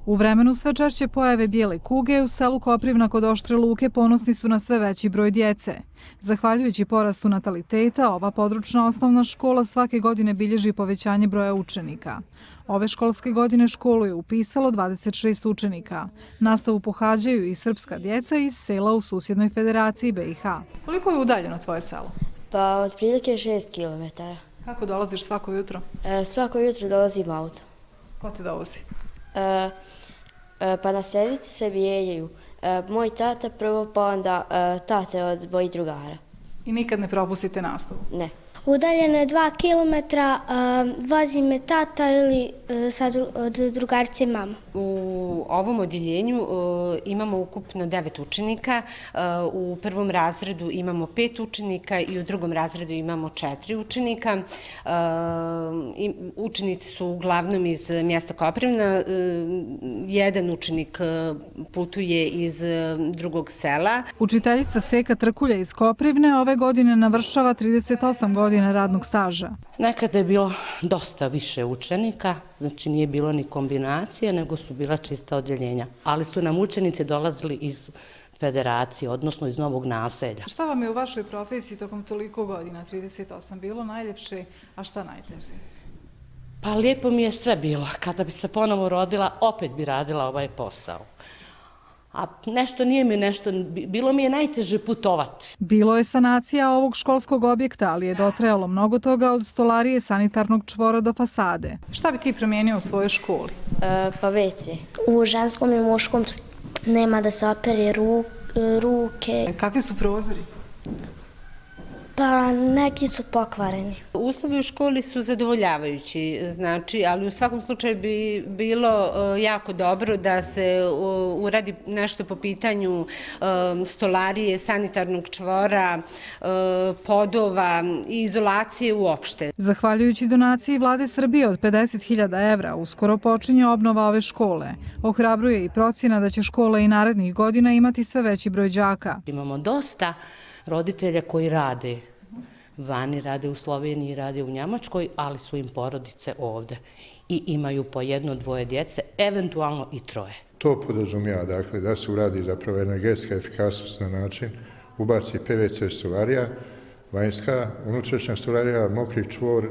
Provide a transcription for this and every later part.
U vremenu sve češće pojave bijele kuge, u selu Koprivna kod Oštre Luke ponosni su na sve veći broj djece. Zahvaljujući porastu nataliteta, ova područna osnovna škola svake godine bilježi povećanje broja učenika. Ove školske godine školu je upisalo 26 učenika. Nastavu pohađaju i srpska djeca iz sela u susjednoj federaciji BiH. Koliko je udaljeno tvoje selo? Pa otprilike 6 km. Kako dolaziš svako jutro? Svako jutro dolazim auto. Ko te dovozi? Pa na servisi se mijenjaju. Moj tata prvo, pa onda tate od mojih drugara. I nikad ne propustite nastavu? Ne. Udaljeno je 2 kilometra, vozi me tata ili od drugarice mama. U ovom odjeljenju imamo ukupno 9 učenika, u prvom razredu imamo 5 učenika i u drugom razredu imamo 4 učenika. Učenici su uglavnom iz mjesta Koprivna, jedan učenik putuje iz drugog sela. Učiteljica Seka Trkulja iz Koprivne ove godine navršava 38 godina radnog staža. Nekada je bilo dosta više učenika, znači nije bilo ni kombinacije, nego su bila čista odjeljenja. Ali su nam učenici dolazili iz federacije, odnosno iz novog naselja. Šta vam je u vašoj profesiji tokom toliko godina, 38, bilo najljepše, a šta najteže? Pa lijepo mi je sve bilo. Kada bi se ponovo rodila, opet bi radila ovaj posao. A bilo mi je najteže putovati. Bilo je sanacija ovog školskog objekta, ali je dotrajalo mnogo toga od stolarije sanitarnog čvora do fasade. Šta bi ti promijenio u svojoj školi? Pa WC. U ženskom i muškom nema da se opere ruke. Kakvi su prozori? Pa neki su pokvareni. Uslovi u školi su zadovoljavajući, znači, ali u svakom slučaju bi bilo jako dobro da se uradi nešto po pitanju stolarije, sanitarnog čvora, podova i izolacije uopšte. Zahvaljujući donaciji Vlade Srbije od 50.000 evra, uskoro počinje obnova ove škole. Ohrabruje i procjena da će škola i narednih godina imati sve veći broj đaka. Imamo dosta roditelja koji rade vani, rade u Sloveniji, rade u Njemačkoj, ali su im porodice ovde i imaju po 1-2 djece, eventualno i 3. To podrazumijeva, dakle, da se uradi zapravo energetska efikasnost na način, ubaci PVC stolarija, vanjska, unutrašnja stolarija, mokri čvor,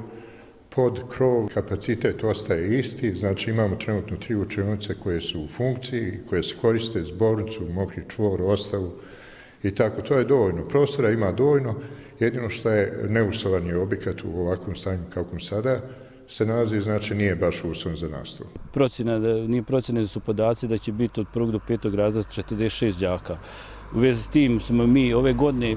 pod krov, kapacitet ostaje isti, znači imamo trenutno 3 učionice koje su u funkciji, koje se koriste zbornicu, mokri čvor, ostavu i tako. To je dovoljno. Prostora ima dovoljno, jedino što je neuslovan je objekat u ovakvom stanju kakvom sada se nalazi, znači nije baš uslovan za nastavu. Nije procjena, su podaci da će biti od 1. do 5. razreda 46 đaka. U vezi s tim smo mi ove godine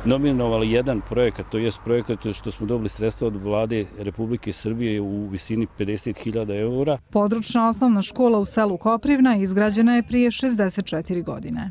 nominovali jedan projekat, to je projekat što smo dobili sredstva od Vlade Republike Srbije u visini 50.000 eura. Područna osnovna škola u selu Koprivna izgrađena je prije 64 godine.